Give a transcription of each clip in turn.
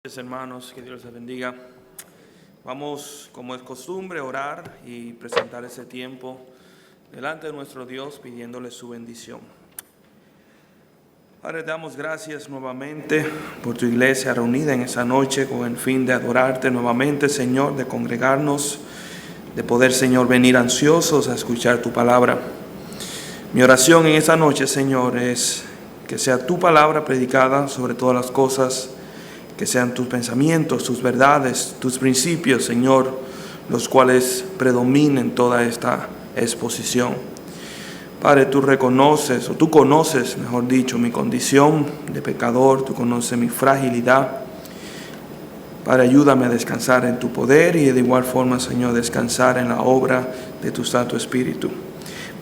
Hermanos, que Dios les bendiga. Vamos, como es costumbre, a orar y presentar ese tiempo delante de nuestro Dios, pidiéndole su bendición. Padre, te damos gracias nuevamente por tu iglesia reunida en esa noche con el fin de adorarte nuevamente, Señor, de congregarnos, de poder, Señor, venir ansiosos a escuchar tu palabra. Mi oración en esa noche, Señor, es que sea tu palabra predicada sobre todas las cosas, que sean tus pensamientos, tus verdades, tus principios, Señor, los cuales predominen toda esta exposición. Padre, tú conoces, mejor dicho, mi condición de pecador, tú conoces mi fragilidad. Padre, ayúdame a descansar en tu poder y de igual forma, Señor, descansar en la obra de tu Santo Espíritu.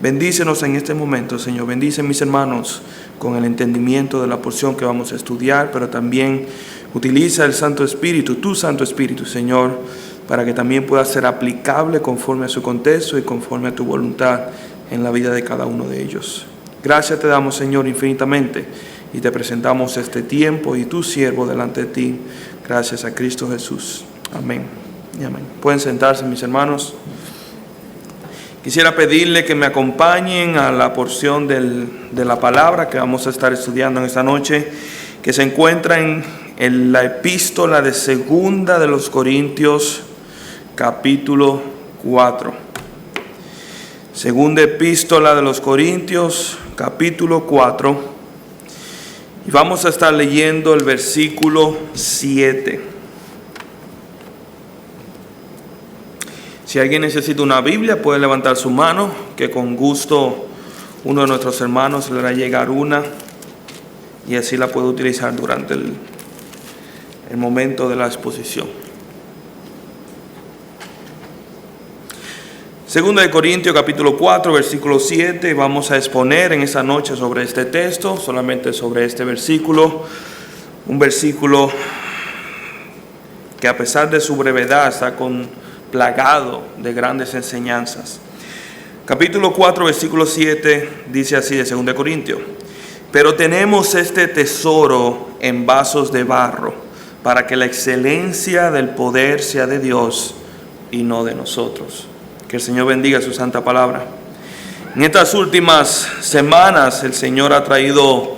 Bendícenos en este momento, Señor. Bendice a mis hermanos con el entendimiento de la porción que vamos a estudiar, pero también utiliza el Santo Espíritu, tu Santo Espíritu, Señor, para que también pueda ser aplicable conforme a su contexto y conforme a tu voluntad en la vida de cada uno de ellos. Gracias te damos, Señor, infinitamente, y te presentamos este tiempo y tu siervo delante de ti. Gracias a Cristo Jesús. Amén y amén. Pueden sentarse, mis hermanos. Quisiera pedirle que me acompañen a la porción de la palabra que vamos a estar estudiando en esta noche, que se encuentra en la epístola de Segunda de los Corintios, capítulo 4. Segunda epístola de los Corintios, capítulo 4. Y vamos a estar leyendo el versículo 7. Si alguien necesita una Biblia, puede levantar su mano, que con gusto uno de nuestros hermanos le hará llegar una y así la puede utilizar durante el momento de la exposición. Segunda de Corintios, capítulo 4, versículo 7. Vamos a exponer en esta noche sobre este texto, solamente sobre este versículo. Un versículo que a pesar de su brevedad está plagado de grandes enseñanzas. Capítulo 4, versículo 7 dice así de 2 Corintios: pero tenemos este tesoro en vasos de barro, para que la excelencia del poder sea de Dios y no de nosotros. Que el Señor bendiga su santa palabra. En estas últimas semanas el Señor ha traído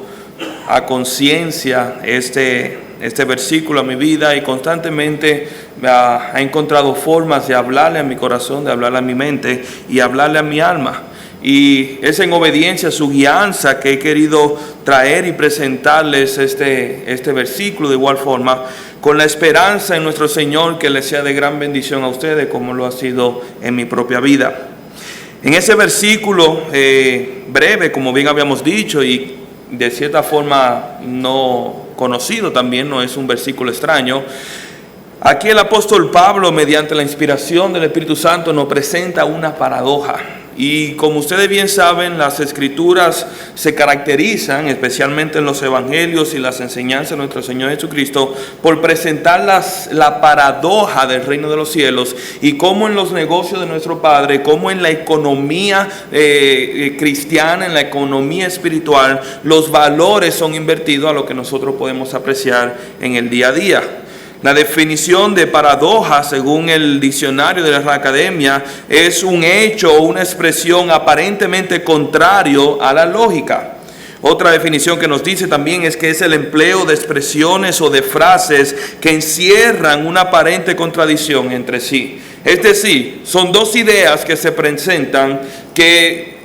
a conciencia este versículo a mi vida, y constantemente ha encontrado formas de hablarle a mi corazón, de hablarle a mi mente y hablarle a mi alma. Y es en obediencia a su guianza que he querido traer y presentarles este versículo de igual forma, con la esperanza en nuestro Señor que les sea de gran bendición a ustedes como lo ha sido en mi propia vida. En ese versículo breve, como bien habíamos dicho, y de cierta forma no conocido también, no es un versículo extraño, aquí el apóstol Pablo, mediante la inspiración del Espíritu Santo, nos presenta una paradoja. Y como ustedes bien saben, las escrituras se caracterizan, especialmente en los evangelios y las enseñanzas de nuestro Señor Jesucristo, por presentar la paradoja del reino de los cielos, y cómo en los negocios de nuestro Padre, como en la economía cristiana, en la economía espiritual, los valores son invertidos a lo que nosotros podemos apreciar en el día a día. La definición de paradoja, según el diccionario de la Real Academia, es un hecho o una expresión aparentemente contrario a la lógica. Otra definición que nos dice también es que es el empleo de expresiones o de frases que encierran una aparente contradicción entre sí. Es decir, son dos ideas que se presentan que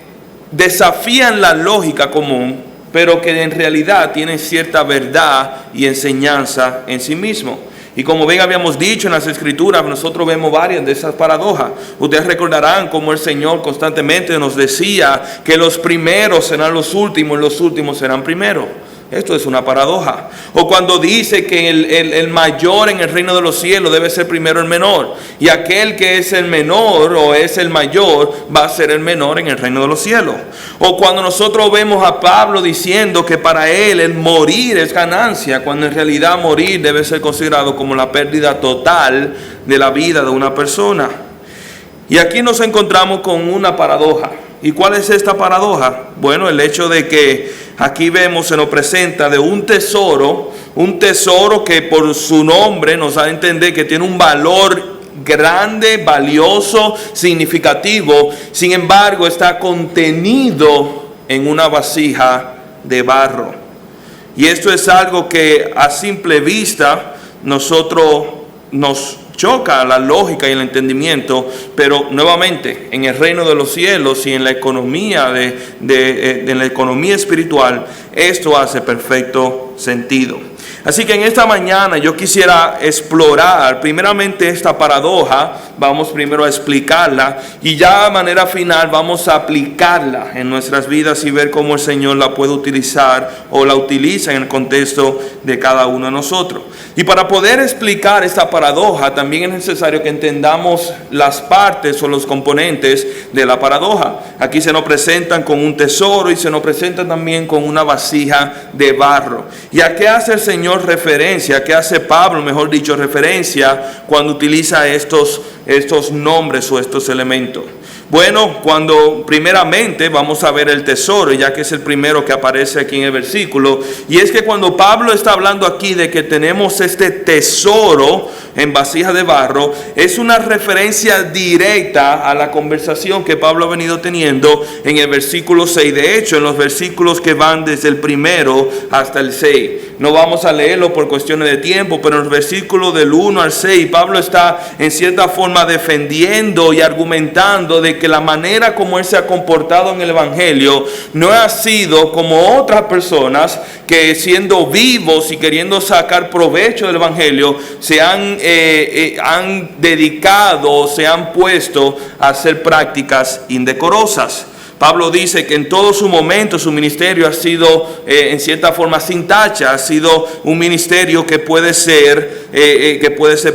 desafían la lógica común, pero que en realidad tienen cierta verdad y enseñanza en sí mismo. Y como bien habíamos dicho en las escrituras, nosotros vemos varias de esas paradojas. Ustedes recordarán cómo el Señor constantemente nos decía que los primeros serán los últimos serán primeros. Esto es una paradoja. O cuando dice que el mayor en el reino de los cielos debe ser primero el menor, y aquel que es el menor o es el mayor va a ser el menor en el reino de los cielos. O cuando nosotros vemos a Pablo diciendo que para él el morir es ganancia, cuando en realidad morir debe ser considerado como la pérdida total de la vida de una persona. Y aquí nos encontramos con una paradoja. ¿Y cuál es esta paradoja? Bueno, el hecho de que aquí vemos, se nos presenta de un tesoro que por su nombre nos da a entender que tiene un valor grande, valioso, significativo. Sin embargo, está contenido en una vasija de barro. Y esto es algo que a simple vista nos choca la lógica y el entendimiento, pero nuevamente en el reino de los cielos y en la economía en la economía espiritual, esto hace perfecto sentido. Así que en esta mañana yo quisiera explorar primeramente esta paradoja. Vamos primero a explicarla y ya de manera final vamos a aplicarla en nuestras vidas y ver cómo el Señor la puede utilizar o la utiliza en el contexto de cada uno de nosotros. Y para poder explicar esta paradoja también es necesario que entendamos las partes o los componentes de la paradoja. Aquí se nos presentan con un tesoro y se nos presentan también con una vasija de barro. ¿Y a qué hace el Señor referencia? ¿A qué hace Pablo, mejor dicho, referencia cuando utiliza estos nombres o estos elementos? Bueno, cuando primeramente vamos a ver el tesoro, ya que es el primero que aparece aquí en el versículo, y es que cuando Pablo está hablando aquí de que tenemos este tesoro en vasija de barro, es una referencia directa a la conversación que Pablo ha venido teniendo en el versículo 6. De hecho, en los versículos que van desde el primero hasta el 6. No vamos a leerlo por cuestiones de tiempo, pero en los versículos del 1 al 6, Pablo está en cierta forma defendiendo y argumentando de que la manera como él se ha comportado en el Evangelio no ha sido como otras personas que, siendo vivos y queriendo sacar provecho del Evangelio, se han dedicado, se han puesto a hacer prácticas indecorosas. Pablo dice que en todo su momento su ministerio ha sido en cierta forma sin tacha, ha sido un ministerio que puede ser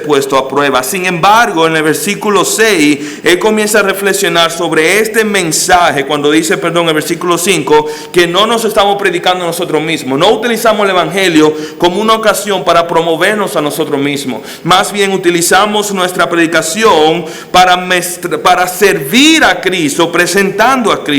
puesto a prueba. Sin embargo, en el versículo 6, él comienza a reflexionar sobre este mensaje cuando dice, en el versículo 5, que no nos estamos predicando nosotros mismos. No utilizamos el Evangelio como una ocasión para promovernos a nosotros mismos. Más bien utilizamos nuestra predicación para servir a Cristo, presentando a Cristo.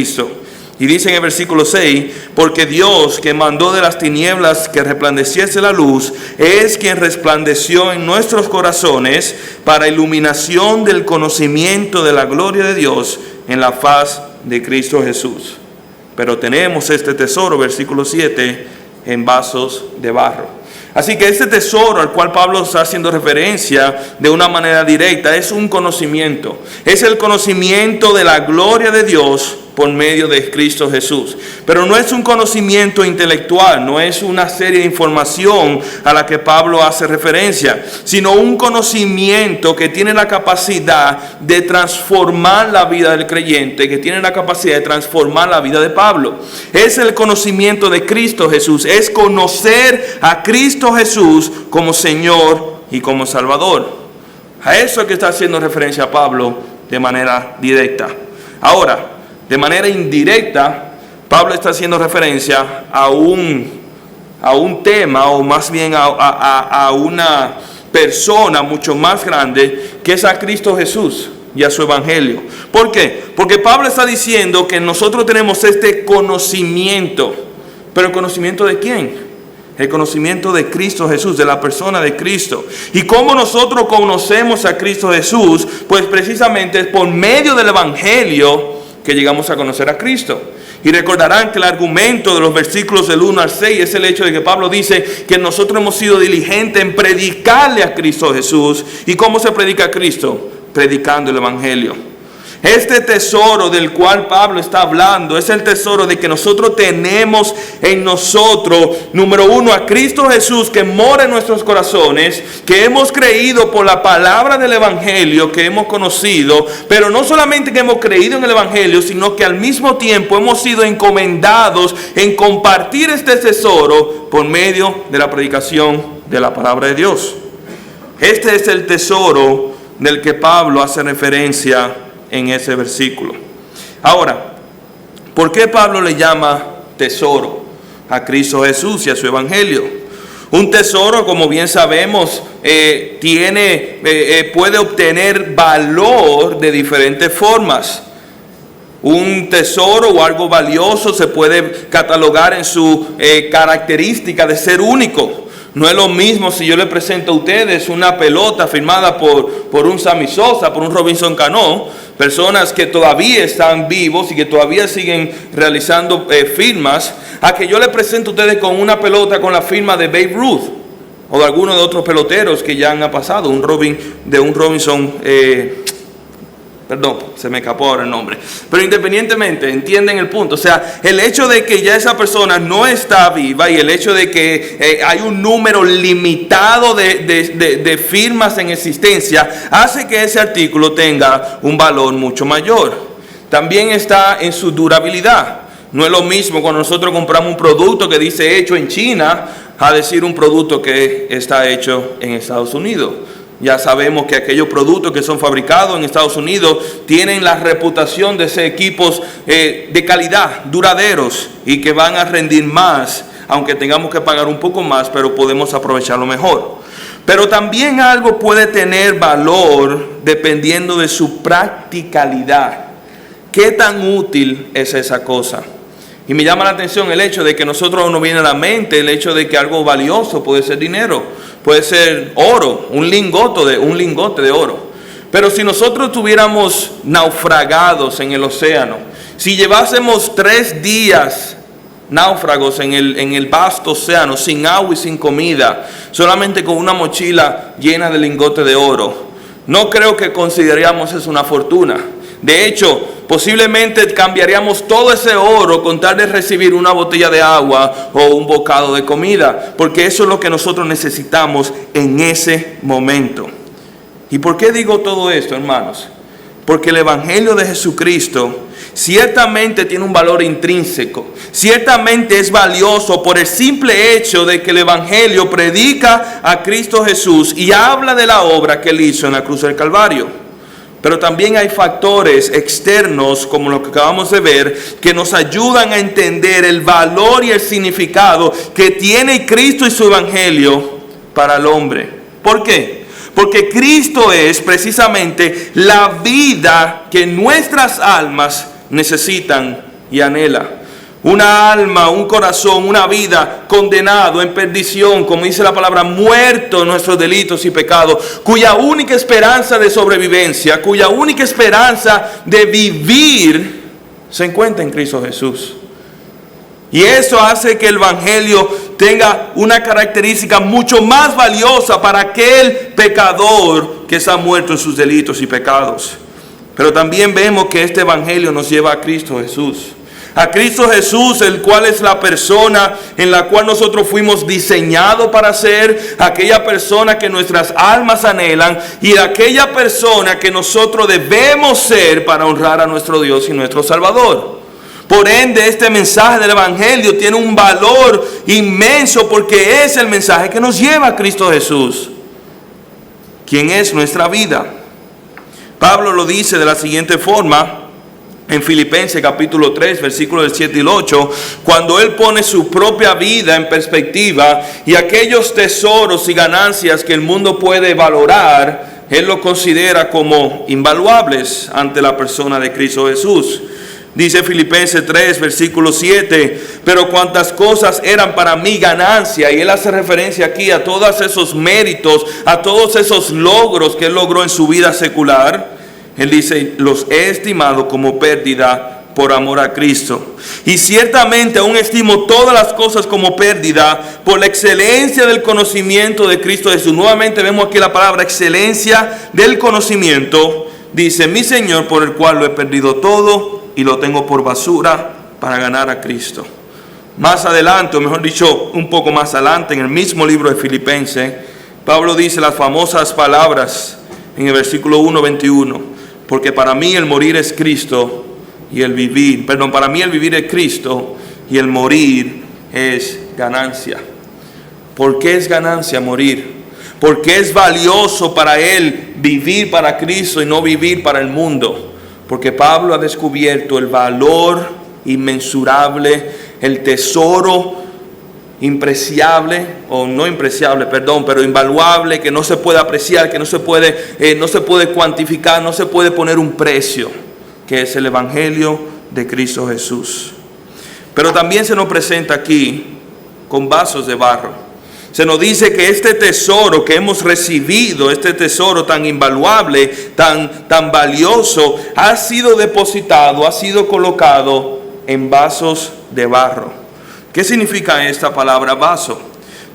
Y dice en el versículo 6, porque Dios, que mandó de las tinieblas que resplandeciese la luz, es quien resplandeció en nuestros corazones para iluminación del conocimiento de la gloria de Dios en la faz de Cristo Jesús. Pero tenemos este tesoro, versículo 7, en vasos de barro. Así que este tesoro al cual Pablo está haciendo referencia de una manera directa es un conocimiento. Es el conocimiento de la gloria de Dios por medio de Cristo Jesús. Pero no es un conocimiento intelectual, no es una serie de información a la que Pablo hace referencia, sino un conocimiento que tiene la capacidad de transformar la vida del creyente, que tiene la capacidad de transformar la vida de Pablo. Es el conocimiento de Cristo Jesús, es conocer a Cristo Jesús como Señor y como Salvador. A eso es que está haciendo referencia Pablo de manera directa. Ahora, de manera indirecta, Pablo está haciendo referencia a un tema, o más bien a una persona mucho más grande, que es a Cristo Jesús y a su Evangelio. ¿Por qué? Porque Pablo está diciendo que nosotros tenemos este conocimiento. ¿Pero el conocimiento de quién? El conocimiento de Cristo Jesús, de la persona de Cristo. ¿Y cómo nosotros conocemos a Cristo Jesús? Pues precisamente es por medio del Evangelio que llegamos a conocer a Cristo. Y recordarán que el argumento de los versículos del 1 al 6 es el hecho de que Pablo dice que nosotros hemos sido diligentes en predicarle a Cristo Jesús. ¿Y cómo se predica a Cristo? Predicando el Evangelio. Este tesoro del cual Pablo está hablando es el tesoro de que nosotros tenemos en nosotros, número uno, a Cristo Jesús que mora en nuestros corazones, que hemos creído por la palabra del Evangelio que hemos conocido, pero no solamente que hemos creído en el Evangelio, sino que al mismo tiempo hemos sido encomendados en compartir este tesoro por medio de la predicación de la palabra de Dios. Este es el tesoro del que Pablo hace referencia en ese versículo. Ahora, ¿por qué Pablo le llama tesoro a Cristo Jesús y a su Evangelio? Un tesoro, como bien sabemos, puede obtener valor de diferentes formas. Un tesoro o algo valioso se puede catalogar en su característica de ser único. No es lo mismo si yo le presento a ustedes una pelota firmada por un Sammy Sosa, por un Robinson Cano, personas que todavía están vivos y que todavía siguen realizando firmas, a que yo le presento a ustedes con una pelota con la firma de Babe Ruth o de alguno de otros peloteros que ya han pasado, un Robinson, perdón, se me escapó ahora el nombre. Pero independientemente, entienden el punto. O sea, el hecho de que ya esa persona no está viva y el hecho de que hay un número limitado de firmas en existencia, hace que ese artículo tenga un valor mucho mayor. También está en su durabilidad. No es lo mismo cuando nosotros compramos un producto que dice hecho en China a decir un producto que está hecho en Estados Unidos. Ya sabemos que aquellos productos que son fabricados en Estados Unidos tienen la reputación de ser equipos de calidad, duraderos y que van a rendir más, aunque tengamos que pagar un poco más, pero podemos aprovecharlo mejor. Pero también algo puede tener valor dependiendo de su practicalidad. ¿Qué tan útil es esa cosa? Y me llama la atención el hecho de que nosotros nos viene a la mente el hecho de que algo valioso puede ser dinero, puede ser oro, un lingote de oro. Pero si nosotros estuviéramos naufragados en el océano, si llevásemos 3 días náufragos en el vasto océano, sin agua y sin comida, solamente con una mochila llena de lingotes de oro, no creo que consideraríamos eso una fortuna. De hecho, posiblemente cambiaríamos todo ese oro con tal de recibir una botella de agua o un bocado de comida, porque eso es lo que nosotros necesitamos en ese momento. ¿Y por qué digo todo esto, hermanos? Porque el Evangelio de Jesucristo ciertamente tiene un valor intrínseco, ciertamente es valioso por el simple hecho de que el Evangelio predica a Cristo Jesús y habla de la obra que Él hizo en la cruz del Calvario. Pero también hay factores externos, como lo que acabamos de ver, que nos ayudan a entender el valor y el significado que tiene Cristo y su Evangelio para el hombre. ¿Por qué? Porque Cristo es precisamente la vida que nuestras almas necesitan y anhelan. Una alma, un corazón, una vida condenado en perdición, como dice la palabra, muerto en nuestros delitos y pecados, cuya única esperanza de sobrevivencia, cuya única esperanza de vivir se encuentra en Cristo Jesús. Y eso hace que el Evangelio tenga una característica mucho más valiosa para aquel pecador que está muerto en sus delitos y pecados. Pero también vemos que este Evangelio nos lleva a Cristo Jesús. A Cristo Jesús, el cual es la persona en la cual nosotros fuimos diseñados para ser, aquella persona que nuestras almas anhelan y aquella persona que nosotros debemos ser para honrar a nuestro Dios y nuestro Salvador. Por ende, este mensaje del Evangelio tiene un valor inmenso porque es el mensaje que nos lleva a Cristo Jesús, quien es nuestra vida. Pablo lo dice de la siguiente forma en Filipenses capítulo 3, versículos del 7 y el 8, cuando él pone su propia vida en perspectiva y aquellos tesoros y ganancias que el mundo puede valorar, él lo considera como invaluables ante la persona de Cristo Jesús. Dice Filipenses 3, versículo 7, pero cuantas cosas eran para mí ganancia, y él hace referencia aquí a todos esos méritos, a todos esos logros que él logró en su vida secular. Él dice, los he estimado como pérdida por amor a Cristo. Y ciertamente aún estimo todas las cosas como pérdida por la excelencia del conocimiento de Cristo Jesús. Nuevamente vemos aquí la palabra excelencia del conocimiento. Dice, mi Señor, por el cual lo he perdido todo y lo tengo por basura para ganar a Cristo. Más adelante, o mejor dicho, un poco más adelante, en el mismo libro de Filipenses, Pablo dice las famosas palabras en el versículo 1:21. Porque para mí el morir es Cristo y el vivir, para mí el vivir es Cristo y el morir es ganancia. ¿Por qué es ganancia morir? Porque es valioso para él vivir para Cristo y no vivir para el mundo. Porque Pablo ha descubierto el valor inmensurable, el tesoro impreciable, o no impreciable, pero invaluable, que no se puede apreciar, que no se puede cuantificar, no se puede poner un precio, que es el Evangelio de Cristo Jesús. Pero también se nos presenta aquí con vasos de barro. Se nos dice que este tesoro que hemos recibido, este tesoro tan invaluable, tan valioso, ha sido depositado, ha sido colocado en vasos de barro. ¿Qué significa esta palabra vaso?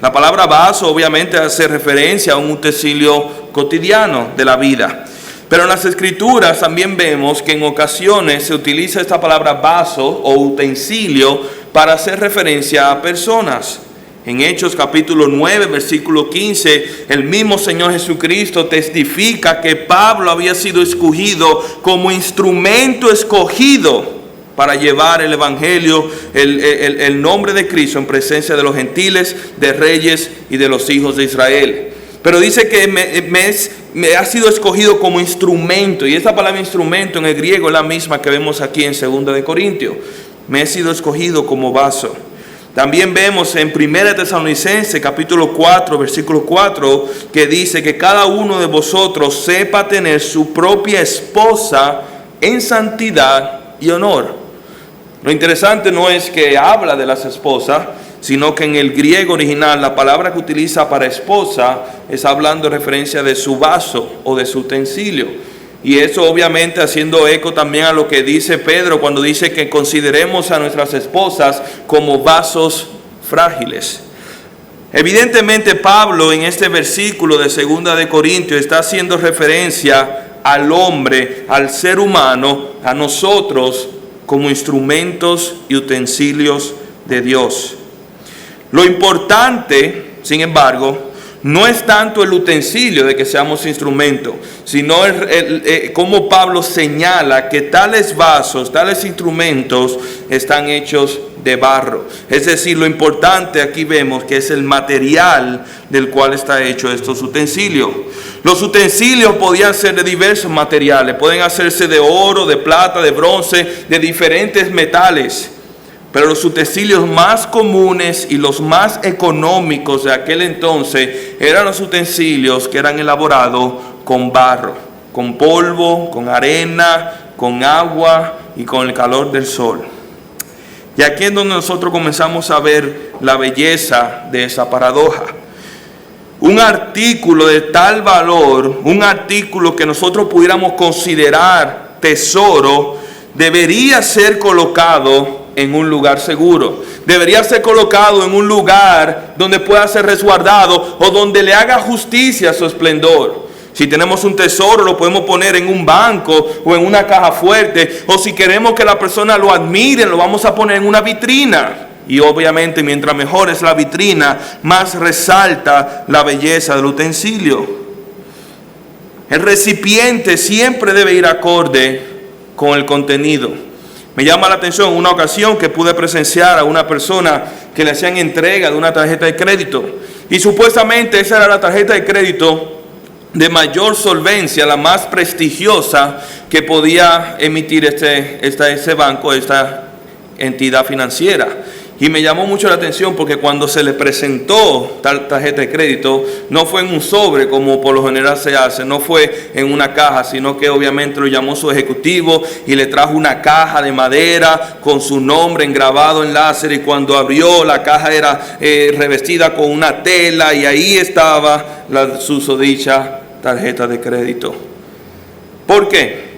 La palabra vaso obviamente hace referencia a un utensilio cotidiano de la vida. Pero en las Escrituras también vemos que en ocasiones se utiliza esta palabra vaso o utensilio para hacer referencia a personas. En Hechos capítulo 9, versículo 15, el mismo Señor Jesucristo testifica que Pablo había sido escogido como instrumento escogido para llevar el evangelio, el nombre de Cristo en presencia de los gentiles, de reyes y de los hijos de Israel. Pero dice que me ha sido escogido como instrumento, y esta palabra instrumento en el griego es la misma que vemos aquí en 2 de Corintios. Me he sido escogido como vaso. También vemos en 1 Tesalonicenses capítulo 4, versículo 4, que dice que cada uno de vosotros sepa tener su propia esposa en santidad y honor. Lo interesante no es que habla de las esposas, sino que en el griego original la palabra que utiliza para esposa es hablando en referencia de su vaso o de su utensilio. Y eso obviamente haciendo eco también a lo que dice Pedro cuando dice que consideremos a nuestras esposas como vasos frágiles. Evidentemente Pablo en este versículo de 2 de Corintios está haciendo referencia al hombre, al ser humano, a nosotros como instrumentos y utensilios de Dios. Lo importante, sin embargo, no es tanto el utensilio de que seamos instrumentos, sino cómo Pablo señala que tales vasos, tales instrumentos están hechos de barro. Es decir, lo importante aquí vemos que es el material del cual está hecho estos utensilios. Los utensilios podían ser de diversos materiales, pueden hacerse de oro, de plata, de bronce, de diferentes metales. Pero los utensilios más comunes y los más económicos de aquel entonces eran los utensilios que eran elaborados con barro, con polvo, con arena, con agua y con el calor del sol. Y aquí es donde nosotros comenzamos a ver la belleza de esa paradoja. Un artículo de tal valor, un artículo que nosotros pudiéramos considerar tesoro, debería ser colocado en un lugar seguro. Debería ser colocado en un lugar donde pueda ser resguardado o donde le haga justicia a su esplendor. Si tenemos un tesoro, lo podemos poner en un banco o en una caja fuerte. O si queremos que la persona lo admire, lo vamos a poner en una vitrina. Y obviamente, mientras mejor es la vitrina, más resalta la belleza del utensilio. El recipiente siempre debe ir acorde con el contenido. Me llama la atención una ocasión que pude presenciar a una persona que le hacían entrega de una tarjeta de crédito. Y supuestamente esa era la tarjeta de crédito de mayor solvencia, la más prestigiosa que podía emitir ese banco, esta entidad financiera. Y me llamó mucho la atención porque cuando se le presentó tal tarjeta de crédito, no fue en un sobre como por lo general se hace, no fue en una caja, sino que obviamente lo llamó su ejecutivo y le trajo una caja de madera con su nombre engravado en láser, y cuando abrió la caja era revestida con una tela y ahí estaba la susodicha tarjeta de crédito. ¿Por qué?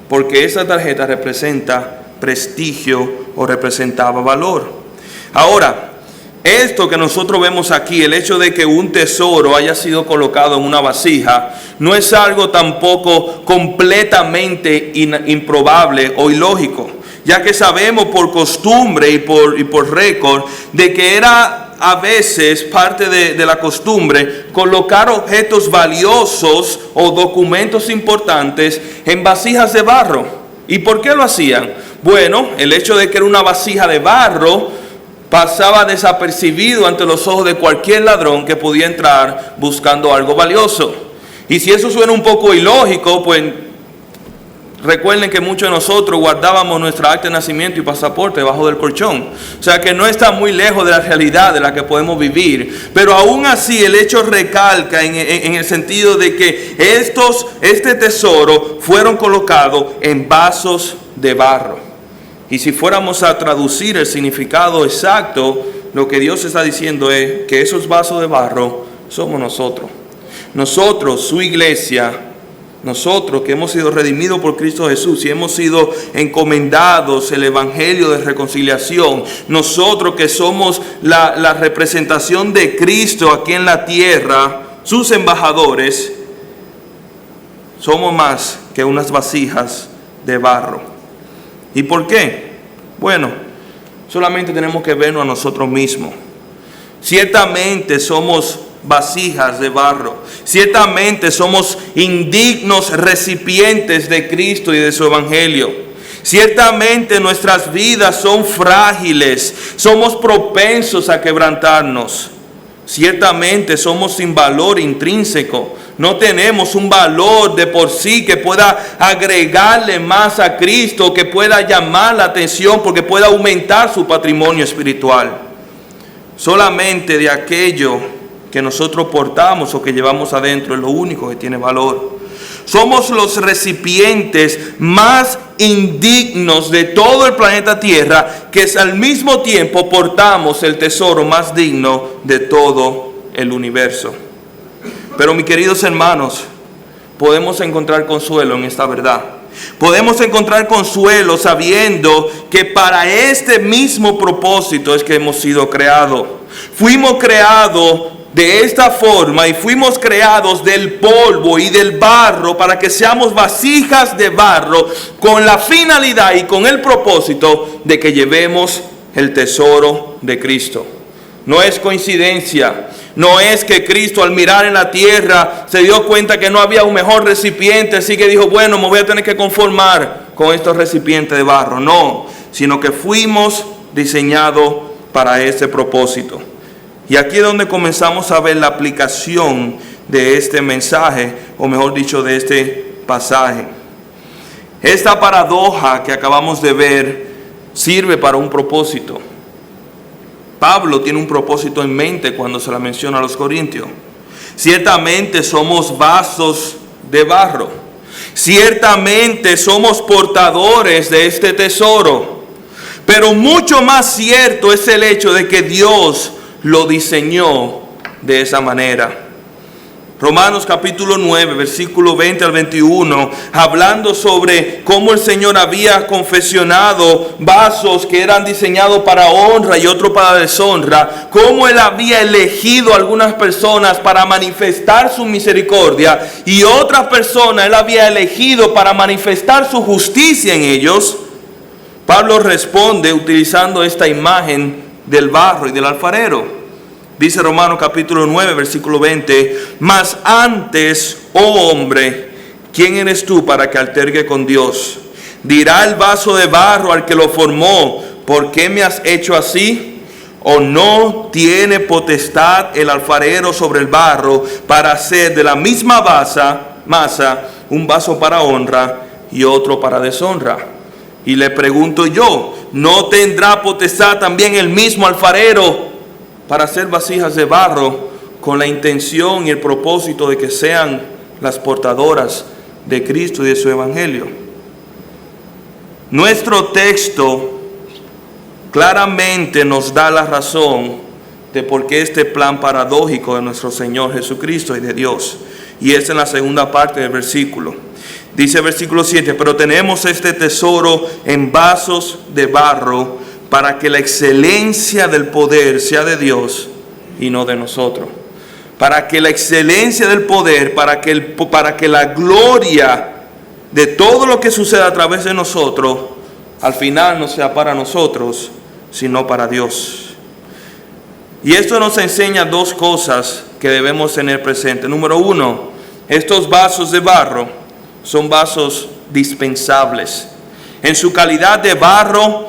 Porque esa tarjeta representa prestigio o representaba valor. Ahora, esto que nosotros vemos aquí, el hecho de que un tesoro haya sido colocado en una vasija, no es algo tampoco completamente improbable o ilógico, ya que sabemos por costumbre y por récord de que era a veces parte de la costumbre colocar objetos valiosos o documentos importantes en vasijas de barro. ¿Y por qué lo hacían? Bueno, el hecho de que era una vasija de barro pasaba desapercibido ante los ojos de cualquier ladrón que podía entrar buscando algo valioso. Y si eso suena un poco ilógico, pues recuerden que muchos de nosotros guardábamos nuestra acta de nacimiento y pasaporte debajo del colchón. O sea que no está muy lejos de la realidad de la que podemos vivir. Pero aún así el hecho recalca en el sentido de que este tesoro fueron colocados en vasos de barro. Y si fuéramos a traducir el significado exacto, lo que Dios está diciendo es que esos vasos de barro somos nosotros. Nosotros, su iglesia, nosotros que hemos sido redimidos por Cristo Jesús y hemos sido encomendados el evangelio de reconciliación, nosotros que somos la representación de Cristo aquí en la tierra, sus embajadores, somos más que unas vasijas de barro. ¿Y por qué? Bueno, solamente tenemos que vernos a nosotros mismos. Ciertamente somos vasijas de barro. Ciertamente somos indignos recipientes de Cristo y de su evangelio. Ciertamente nuestras vidas son frágiles. Somos propensos a quebrantarnos. Ciertamente somos sin valor intrínseco. No tenemos un valor de por sí que pueda agregarle más a Cristo, que pueda llamar la atención, porque pueda aumentar su patrimonio espiritual. Solamente de aquello que nosotros portamos o que llevamos adentro es lo único que tiene valor. Somos los recipientes más indignos de todo el planeta Tierra, que al mismo tiempo portamos el tesoro más digno de todo el universo. Pero mis queridos hermanos, podemos encontrar consuelo en esta verdad. Podemos encontrar consuelo sabiendo que para este mismo propósito es que hemos sido creados. Fuimos creados de esta forma y fuimos creados del polvo y del barro para que seamos vasijas de barro con la finalidad y con el propósito de que llevemos el tesoro de Cristo. No es coincidencia. No es que Cristo al mirar en la tierra se dio cuenta que no había un mejor recipiente, así que dijo, bueno, me voy a tener que conformar con estos recipientes de barro. No, sino que fuimos diseñados para ese propósito. Y aquí es donde comenzamos a ver la aplicación de este mensaje, o mejor dicho, de este pasaje. Esta paradoja que acabamos de ver sirve para un propósito. Pablo tiene un propósito en mente cuando se la menciona a los corintios. Ciertamente somos vasos de barro. Ciertamente somos portadores de este tesoro. Pero mucho más cierto es el hecho de que Dios lo diseñó de esa manera. Romanos capítulo 9, versículo 20 al 21, hablando sobre cómo el Señor había confeccionado vasos que eran diseñados para honra y otros para deshonra, cómo Él había elegido a algunas personas para manifestar su misericordia y otras personas Él había elegido para manifestar su justicia en ellos. Pablo responde utilizando esta imagen del barro y del alfarero. Dice Romanos capítulo 9, versículo 20, mas antes, oh hombre, ¿quién eres tú para que altergue con Dios? Dirá el vaso de barro al que lo formó, ¿por qué me has hecho así? ¿O no tiene potestad el alfarero sobre el barro para hacer de la misma masa un vaso para honra y otro para deshonra? Y le pregunto yo, ¿no tendrá potestad también el mismo alfarero para hacer vasijas de barro con la intención y el propósito de que sean las portadoras de Cristo y de su evangelio? Nuestro texto claramente nos da la razón de por qué este plan paradójico de nuestro Señor Jesucristo y de Dios. Y es en la segunda parte del versículo. Dice el versículo 7, pero tenemos este tesoro en vasos de barro para que la excelencia del poder sea de Dios y no de nosotros. Para que la excelencia del poder, para que la gloria de todo lo que suceda a través de nosotros, al final no sea para nosotros, sino para Dios. Y esto nos enseña dos cosas que debemos tener presente. Número uno, estos vasos de barro son vasos dispensables. En su calidad de barro,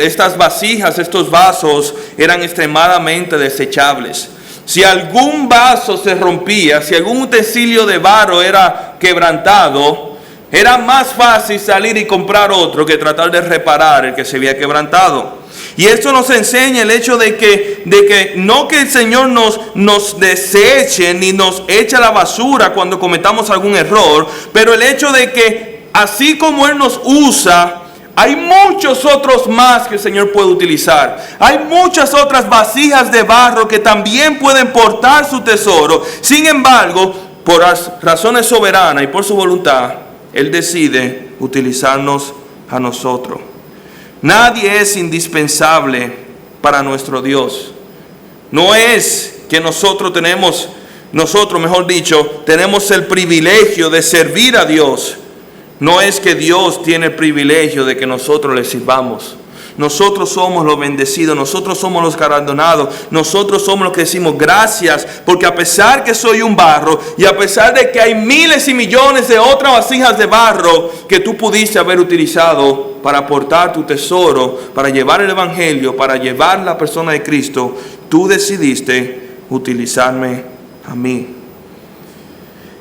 estas vasijas, estos vasos eran extremadamente desechables. Si algún vaso se rompía, si algún utensilio de barro era quebrantado, era más fácil salir y comprar otro que tratar de reparar el que se había quebrantado. Y esto nos enseña el hecho de que no que el Señor nos deseche ni nos eche a la basura cuando cometamos algún error, pero el hecho de que así como Él nos usa Hay muchos otros más que el Señor puede utilizar. Hay muchas otras vasijas de barro que también pueden portar su tesoro. Sin embargo, por razones soberanas y por su voluntad, Él decide utilizarnos a nosotros. Nadie es indispensable para nuestro Dios. No es que nosotros tenemos el privilegio de servir a Dios. No es que Dios tiene el privilegio de que nosotros le sirvamos. Nosotros somos los bendecidos, nosotros somos los galardonados, nosotros somos los que decimos gracias, porque a pesar que soy un barro y a pesar de que hay miles y millones de otras vasijas de barro que tú pudiste haber utilizado para aportar tu tesoro, para llevar el evangelio, para llevar la persona de Cristo, tú decidiste utilizarme a mí.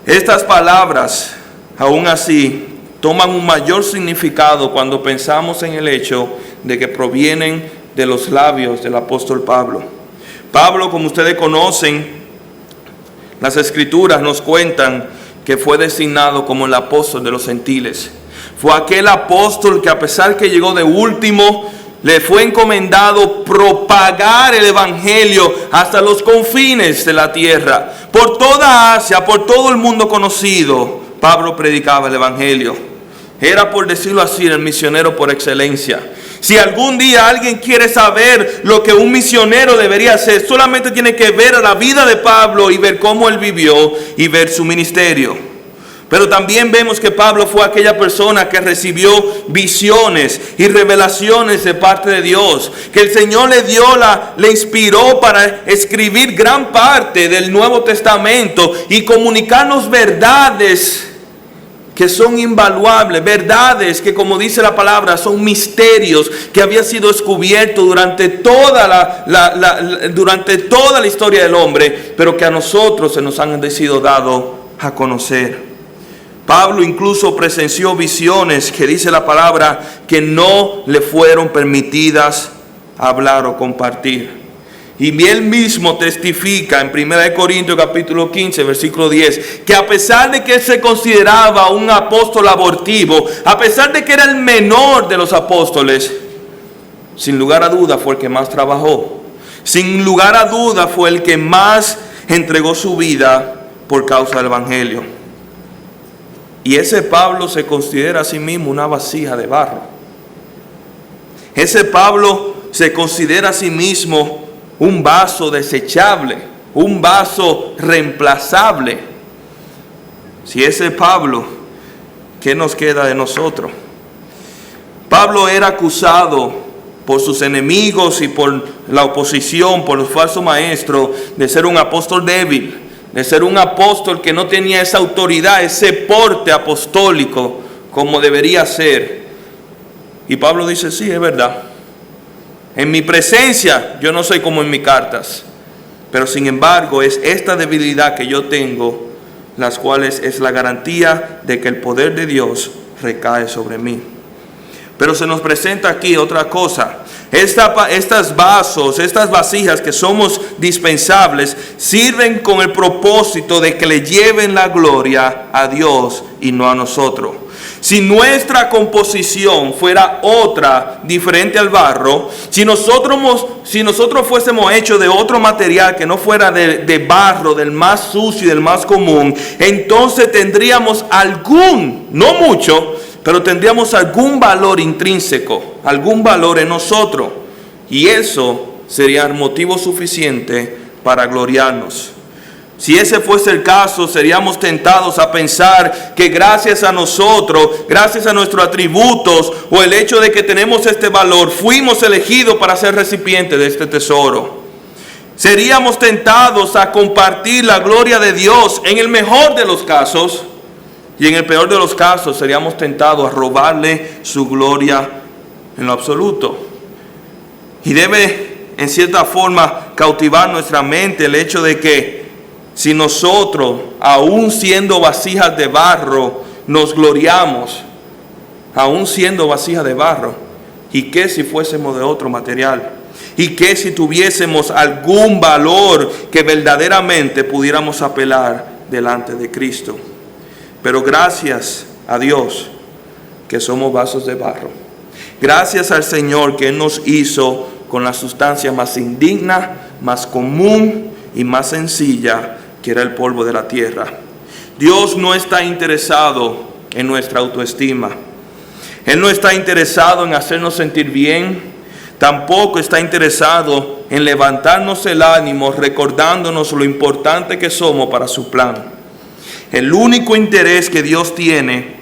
Estas palabras, aún así, toman un mayor significado cuando pensamos en el hecho de que provienen de los labios del apóstol Pablo. Pablo, como ustedes conocen, las escrituras nos cuentan que fue designado como el apóstol de los gentiles. Fue aquel apóstol que, a pesar que llegó de último, le fue encomendado propagar el evangelio hasta los confines de la tierra. Por toda Asia, por todo el mundo conocido, Pablo predicaba el evangelio. Era, por decirlo así, el misionero por excelencia. Si algún día alguien quiere saber lo que un misionero debería hacer, solamente tiene que ver a la vida de Pablo y ver cómo él vivió y ver su ministerio. Pero también vemos que Pablo fue aquella persona que recibió visiones y revelaciones de parte de Dios, que el Señor le inspiró para escribir gran parte del Nuevo Testamento y comunicarnos verdades que son invaluables, verdades que, como dice la palabra, son misterios que habían sido descubiertos durante toda la historia del hombre, pero que a nosotros se nos han sido dados a conocer. Pablo incluso presenció visiones que dice la palabra que no le fueron permitidas hablar o compartir. Y él mismo testifica en 1 Corintios capítulo 15, versículo 10, que a pesar de que él se consideraba un apóstol abortivo, a pesar de que era el menor de los apóstoles, sin lugar a duda fue el que más trabajó. Sin lugar a duda fue el que más entregó su vida por causa del evangelio. Y ese Pablo se considera a sí mismo una vasija de barro. Ese Pablo se considera a sí mismo un vaso desechable, un vaso reemplazable. Si ese Pablo, ¿qué nos queda de nosotros? Pablo era acusado por sus enemigos y por la oposición, por los falsos maestros, de ser un apóstol débil, de ser un apóstol que no tenía esa autoridad, ese porte apostólico como debería ser. Y Pablo dice, sí, es verdad. En mi presencia yo no soy como en mis cartas, pero sin embargo es esta debilidad que yo tengo, las cuales es la garantía de que el poder de Dios recae sobre mí. Pero se nos presenta aquí otra cosa. Estas vasijas que somos dispensables, sirven con el propósito de que le lleven la gloria a Dios y no a nosotros. Si nuestra composición fuera otra, diferente al barro, si nosotros fuésemos hechos de otro material que no fuera de barro, del más sucio y del más común, entonces tendríamos algún, no mucho, pero tendríamos algún valor intrínseco, algún valor en nosotros. Y eso sería motivo suficiente para gloriarnos. Si ese fuese el caso, seríamos tentados a pensar que gracias a nosotros, gracias a nuestros atributos o el hecho de que tenemos este valor, fuimos elegidos para ser recipientes de este tesoro. Seríamos tentados a compartir la gloria de Dios en el mejor de los casos, y en el peor de los casos seríamos tentados a robarle su gloria en lo absoluto. Y debe en cierta forma cautivar nuestra mente el hecho de que si nosotros, aún siendo vasijas de barro, nos gloriamos, aún siendo vasijas de barro, ¿y qué si fuésemos de otro material? ¿Y qué si tuviésemos algún valor que verdaderamente pudiéramos apelar delante de Cristo? Pero gracias a Dios que somos vasos de barro. Gracias al Señor que Él nos hizo con la sustancia más indigna, más común y más sencilla, que era el polvo de la tierra. Dios no está interesado en nuestra autoestima. Él no está interesado en hacernos sentir bien. Tampoco está interesado en levantarnos el ánimo, recordándonos lo importante que somos para su plan. El único interés que Dios tiene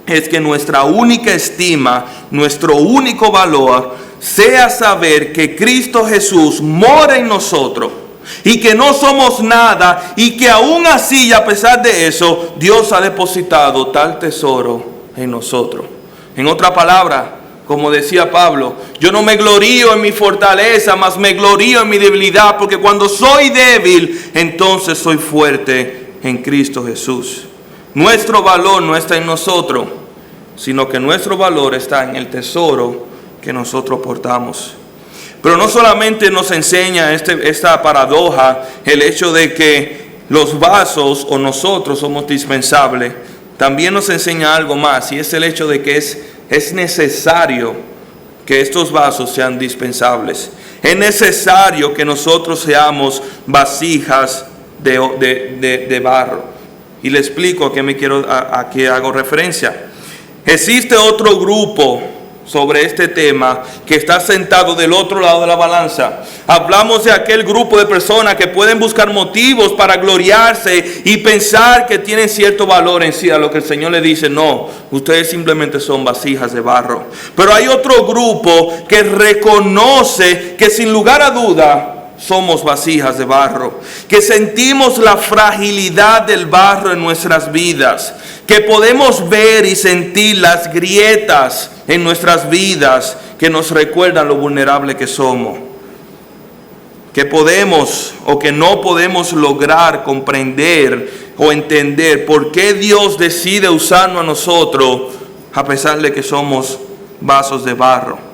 es que nuestra única estima, nuestro único valor, sea saber que Cristo Jesús mora en nosotros y que no somos nada, y que aún así y a pesar de eso, Dios ha depositado tal tesoro en nosotros. En otra palabra, como decía Pablo, yo no me glorío en mi fortaleza, mas me glorío en mi debilidad, porque cuando soy débil, entonces soy fuerte en Cristo Jesús. Nuestro valor no está en nosotros, sino que nuestro valor está en el tesoro que nosotros portamos. Pero no solamente nos enseña esta paradoja, el hecho de que los vasos o nosotros somos dispensables, también nos enseña algo más, y es el hecho de que es necesario que estos vasos sean dispensables. Es necesario que nosotros seamos vasijas de barro. Y le explico a qué hago referencia. Existe otro grupo sobre este tema que está sentado del otro lado de la balanza. Hablamos de aquel grupo de personas que pueden buscar motivos para gloriarse y pensar que tienen cierto valor en sí, a lo que el Señor le dice: no, ustedes simplemente son vasijas de barro. Pero hay otro grupo que reconoce que sin lugar a duda somos vasijas de barro, que sentimos la fragilidad del barro en nuestras vidas, que podemos ver y sentir las grietas en nuestras vidas que nos recuerdan lo vulnerable que somos, que podemos o que no podemos lograr comprender o entender por qué Dios decide usarnos a nosotros a pesar de que somos vasos de barro.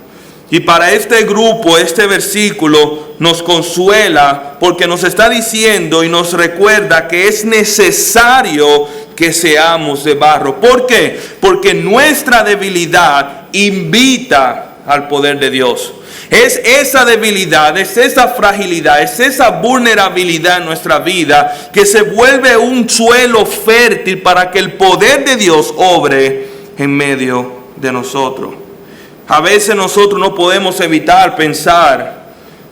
Y para este grupo, este versículo nos consuela porque nos está diciendo y nos recuerda que es necesario que seamos de barro. ¿Por qué? Porque nuestra debilidad invita al poder de Dios. Es esa debilidad, es esa fragilidad, es esa vulnerabilidad en nuestra vida que se vuelve un suelo fértil para que el poder de Dios obre en medio de nosotros. A veces nosotros no podemos evitar pensar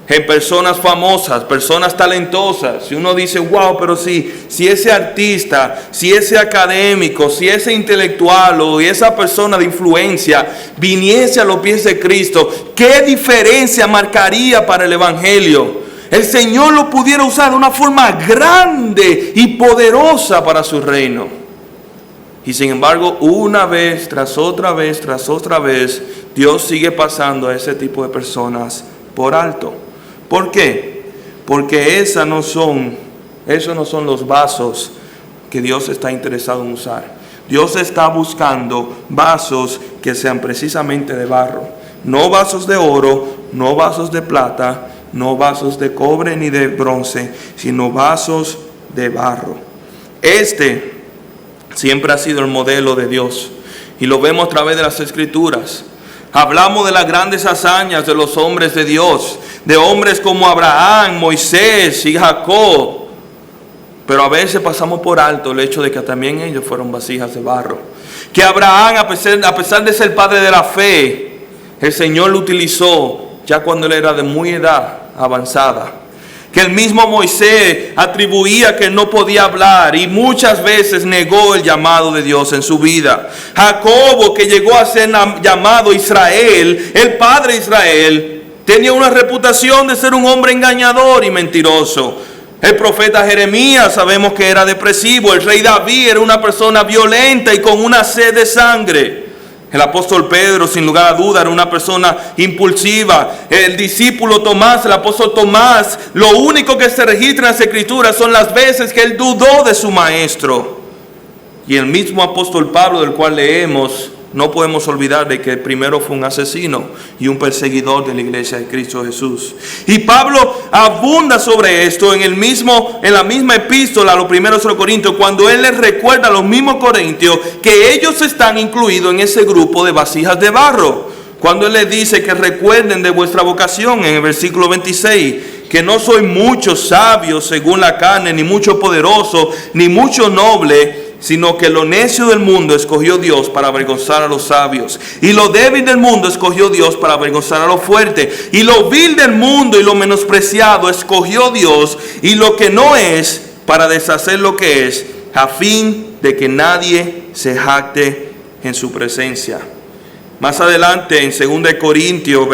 en personas famosas, personas talentosas. Si uno dice: wow, pero si ese artista, si ese académico, si ese intelectual o esa persona de influencia viniese a los pies de Cristo, ¿qué diferencia marcaría para el evangelio? El Señor lo pudiera usar de una forma grande y poderosa para su reino. Y sin embargo, una vez tras otra vez, Dios sigue pasando a ese tipo de personas por alto. ¿Por qué? Porque esos no son los vasos que Dios está interesado en usar. Dios está buscando vasos que sean precisamente de barro. No vasos de oro, no vasos de plata, no vasos de cobre ni de bronce, sino vasos de barro. Este siempre ha sido el modelo de Dios y lo vemos a través de las Escrituras. Hablamos de las grandes hazañas de los hombres de Dios, de hombres como Abraham, Moisés y Jacob, pero a veces pasamos por alto el hecho de que también ellos fueron vasijas de barro. Que Abraham, a pesar de ser padre de la fe, el Señor lo utilizó ya cuando él era de muy edad avanzada. Que el mismo Moisés atribuía que él no podía hablar y muchas veces negó el llamado de Dios en su vida. Jacobo, que llegó a ser llamado Israel, el padre de Israel, tenía una reputación de ser un hombre engañador y mentiroso. El profeta Jeremías sabemos que era depresivo. El rey David era una persona violenta y con una sed de sangre. El apóstol Pedro, sin lugar a duda, era una persona impulsiva. El discípulo Tomás, el apóstol Tomás, lo único que se registra en las Escrituras son las veces que él dudó de su maestro. Y el mismo apóstol Pablo, del cual leemos, no podemos olvidar de que primero fue un asesino y un perseguidor de la iglesia de Cristo Jesús. Y Pablo abunda sobre esto en la misma epístola a los primeros de Corintios, cuando él les recuerda a los mismos corintios que ellos están incluidos en ese grupo de vasijas de barro. Cuando Él les dice que recuerden de vuestra vocación en el versículo 26, que no soy mucho sabio según la carne, ni mucho poderoso, ni mucho noble, sino que lo necio del mundo escogió Dios para avergonzar a los sabios, y lo débil del mundo escogió Dios para avergonzar a lo fuerte, y lo vil del mundo y lo menospreciado escogió Dios, y lo que no es para deshacer lo que es, a fin de que nadie se jacte en su presencia. Más adelante en 2 Corintios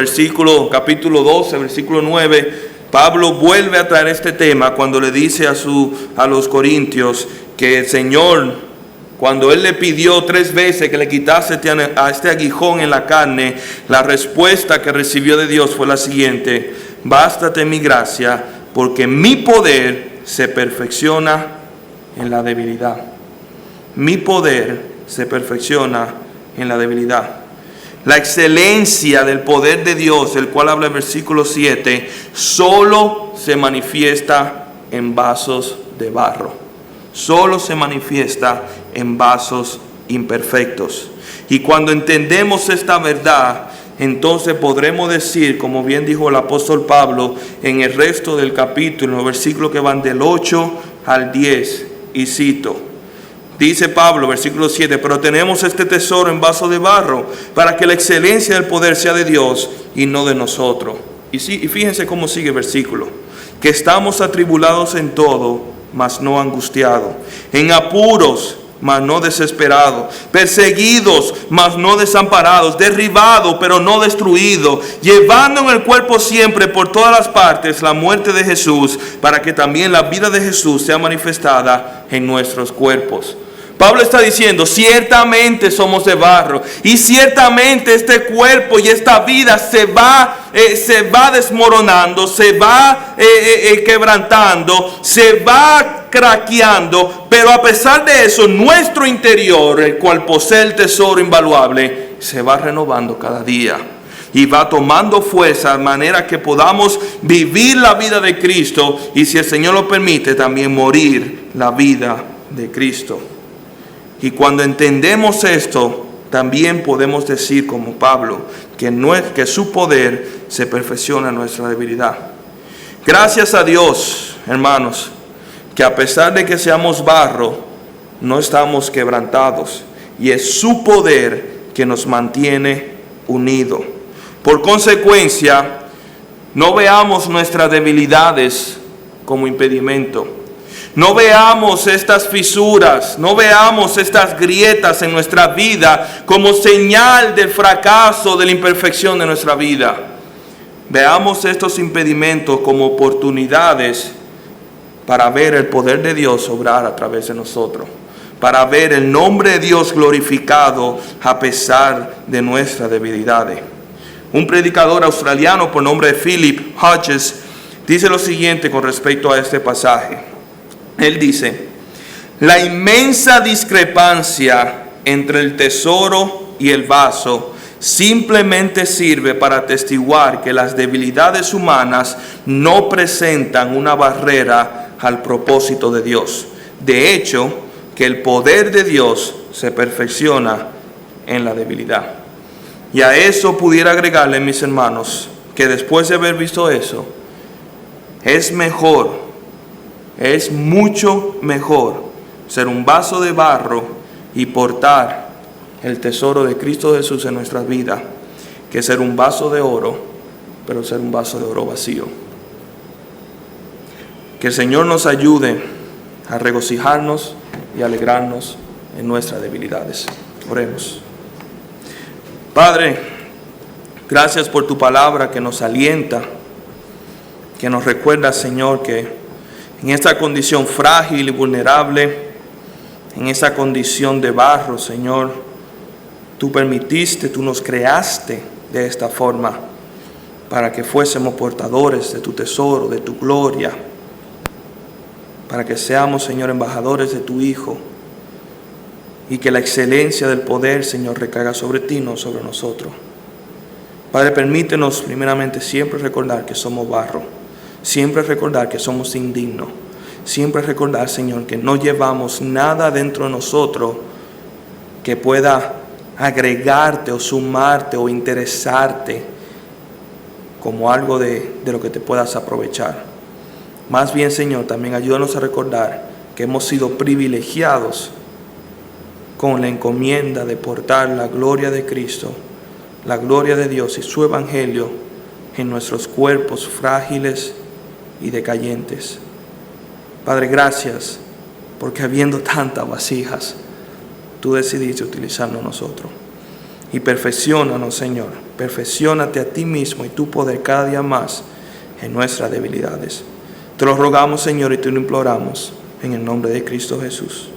capítulo 12, versículo 9, Pablo vuelve a traer este tema cuando le dice a los corintios que el Señor, cuando Él le pidió 3 veces que le quitase a este aguijón en la carne, la respuesta que recibió de Dios fue la siguiente: bástate mi gracia, porque mi poder se perfecciona en la debilidad. Mi poder se perfecciona en la debilidad. La excelencia del poder de Dios, el cual habla el versículo 7, solo se manifiesta en vasos de barro. Solo se manifiesta en vasos imperfectos. Y cuando entendemos esta verdad, entonces podremos decir, como bien dijo el apóstol Pablo en el resto del capítulo, en los versículos que van del 8 al 10, y cito. Dice Pablo, versículo 7, pero tenemos este tesoro en vaso de barro, para que la excelencia del poder sea de Dios y no de nosotros. Y fíjense cómo sigue el versículo: que estamos atribulados en todo, mas no angustiados, en apuros, mas no desesperados, perseguidos, mas no desamparados, derribados, pero no destruidos, llevando en el cuerpo siempre por todas las partes la muerte de Jesús, para que también la vida de Jesús sea manifestada en nuestros cuerpos. Pablo está diciendo, ciertamente somos de barro, y ciertamente este cuerpo y esta vida se va desmoronando, se va quebrantando, se va craqueando, pero a pesar de eso, nuestro interior, el cual posee el tesoro invaluable, se va renovando cada día y va tomando fuerza de manera que podamos vivir la vida de Cristo, y si el Señor lo permite, también morir la vida de Cristo. Y cuando entendemos esto, también podemos decir como Pablo, que su poder se perfecciona en nuestra debilidad. Gracias a Dios, hermanos, que a pesar de que seamos barro, no estamos quebrantados, y es su poder que nos mantiene unidos. Por consecuencia, no veamos nuestras debilidades como impedimento. No veamos estas fisuras, no veamos estas grietas en nuestra vida como señal del fracaso, de la imperfección de nuestra vida. Veamos estos impedimentos como oportunidades para ver el poder de Dios obrar a través de nosotros, para ver el nombre de Dios glorificado a pesar de nuestras debilidades. Un predicador australiano por nombre de Philip Hodges dice lo siguiente con respecto a este pasaje. Él dice: la inmensa discrepancia entre el tesoro y el vaso simplemente sirve para atestiguar que las debilidades humanas no presentan una barrera al propósito de Dios. De hecho, que el poder de Dios se perfecciona en la debilidad. Y a eso pudiera agregarle, mis hermanos, que después de haber visto eso, es mucho mejor ser un vaso de barro y portar el tesoro de Cristo Jesús en nuestras vidas, que ser un vaso de oro, pero ser un vaso de oro vacío. Que el Señor nos ayude a regocijarnos y alegrarnos en nuestras debilidades. Oremos. Padre, gracias por tu palabra que nos alienta, que nos recuerda, Señor, que en esta condición frágil y vulnerable, en esa condición de barro, Señor, tú permitiste, tú nos creaste de esta forma para que fuésemos portadores de tu tesoro, de tu gloria, para que seamos, Señor, embajadores de tu Hijo, y que la excelencia del poder, Señor, recaiga sobre ti, no sobre nosotros. Padre, permítenos primeramente siempre recordar que somos barro, siempre recordar que somos indignos, siempre recordar, Señor, que no llevamos nada dentro de nosotros que pueda agregarte o sumarte o interesarte como algo de lo que te puedas aprovechar. Más bien, Señor, también ayúdanos a recordar que hemos sido privilegiados con la encomienda de portar la gloria de Cristo, la gloria de Dios y su evangelio en nuestros cuerpos frágiles y decayentes. Padre, gracias, porque habiendo tantas vasijas, tú decidiste utilizarnos nosotros. Y perfecciónanos, Señor, perfecciónate a ti mismo y tu poder cada día más en nuestras debilidades. Te lo rogamos, Señor, y te lo imploramos en el nombre de Cristo Jesús.